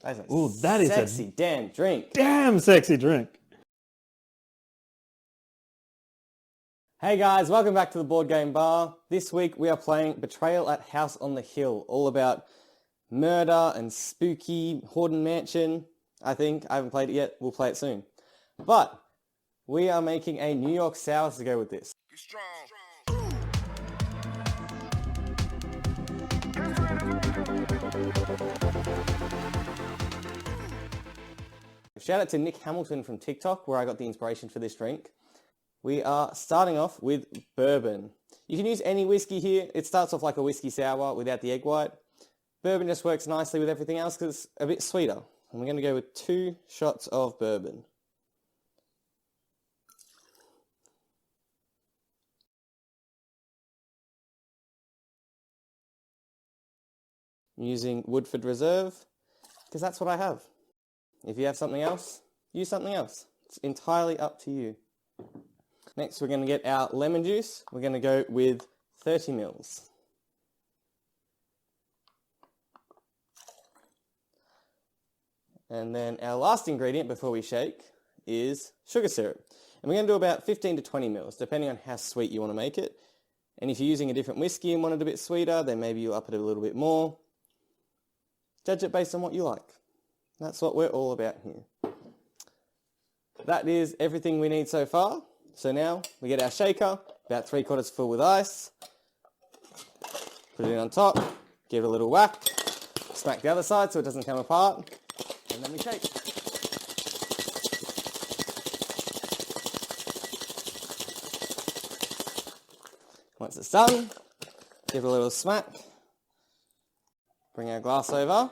That's a Ooh, that is sexy damn drink. Damn sexy drink. Hey guys, welcome back to the Board Game Bar. This week we are playing Betrayal at House on the Hill, all about murder and spooky Horden Mansion. I haven't played it yet, we'll play it soon. But we are making a New York Sour to go with this. Shout out to Nick Hamilton from TikTok, where I got the inspiration for this drink. We are starting off with bourbon. You can use any whiskey here. It starts off like a whiskey sour without the egg white. Bourbon just works nicely with everything else because it's a bit sweeter. And we're going to go with 2 shots of bourbon. I'm using Woodford Reserve because that's what I have. If you have something else, use something else. It's entirely up to you. Next, we're going to get our lemon juice. We're going to go with 30 mils. And then our last ingredient before we shake is sugar syrup. And we're going to do about 15 to 20 mils, depending on how sweet you want to make it. And if you're using a different whiskey and want it a bit sweeter, then maybe you'll up it a little bit more. Judge it based on what you like. That's what we're all about here. That is everything we need so far. So now we get our shaker, about 3/4 full with ice. Put it in on top, give it a little whack, smack the other side so it doesn't come apart, and then we shake. Once it's done, give it a little smack, bring our glass over,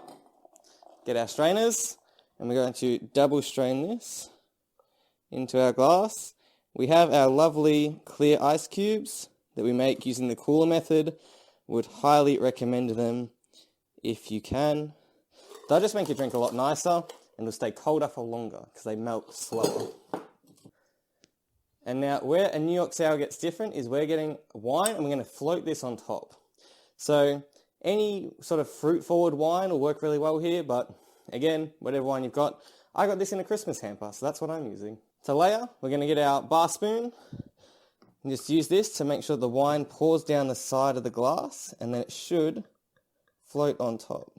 get our strainers, and we're going to double strain this into our glass. We have our lovely clear ice cubes that we make using the cooler method. Would highly recommend them if you can. They'll just make your drink a lot nicer and they'll stay colder for longer because they melt slower. And now where a New York Sour gets different is we're getting wine and we're going to float this on top. So any sort of fruit forward wine will work really well here, but again, whatever wine you've got. I got this in a Christmas hamper, so that's what I'm using. To layer, we're going to get our bar spoon and just use this to make sure the wine pours down the side of the glass and then it should float on top.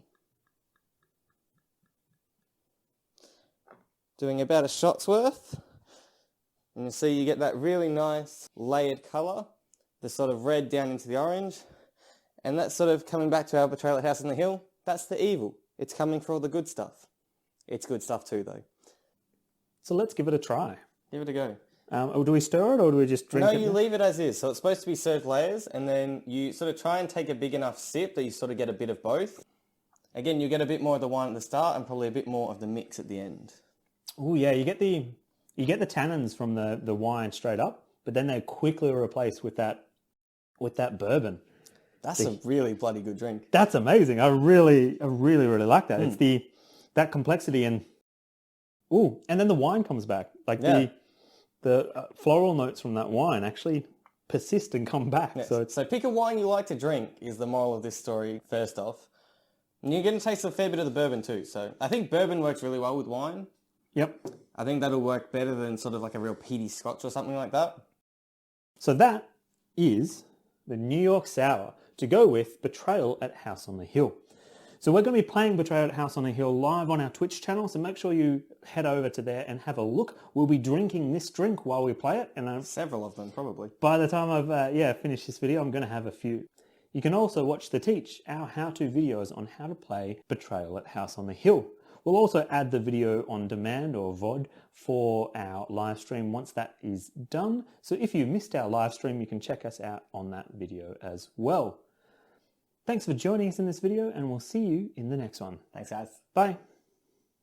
Doing about a shot's worth. And you see you get that really nice layered colour, the sort of red down into the orange. And that's sort of coming back to our Betrayal at House on the Hill. That's the evil. It's coming for all the good stuff. It's good stuff too though. So let's give it a try. Give it a go. Do we stir it or do we just drink it? No, you leave it as is. So it's supposed to be served layers and then you sort of try and take a big enough sip that you sort of get a bit of both. Again, you get a bit more of the wine at the start and probably a bit more of the mix at the end. Oh yeah, you get the tannins from the wine straight up, but then they quickly replace with that bourbon. That's a really bloody good drink. That's amazing. I really like that. It's that complexity and then the wine comes back. Like the floral notes from that wine actually persist and come back. Yes. So pick a wine you like to drink is the moral of this story first off. And you're going to taste a fair bit of the bourbon too. So I think bourbon works really well with wine. Yep. I think that'll work better than sort of like a real peaty scotch or something like that. So that is the New York Sour to go with Betrayal at House on the Hill. So we're going to be playing Betrayal at House on the Hill live on our Twitch channel, so make sure you head over to there and have a look. We'll be drinking this drink while we play it. And several of them, probably. By the time I've finished this video, I'm going to have a few. You can also watch the Teach, our how-to videos on how to play Betrayal at House on the Hill. We'll also add the video on demand or VOD for our live stream once that is done. So if you missed our live stream, you can check us out on that video as well. Thanks for joining us in this video, and we'll see you in the next one. Thanks, guys. Bye.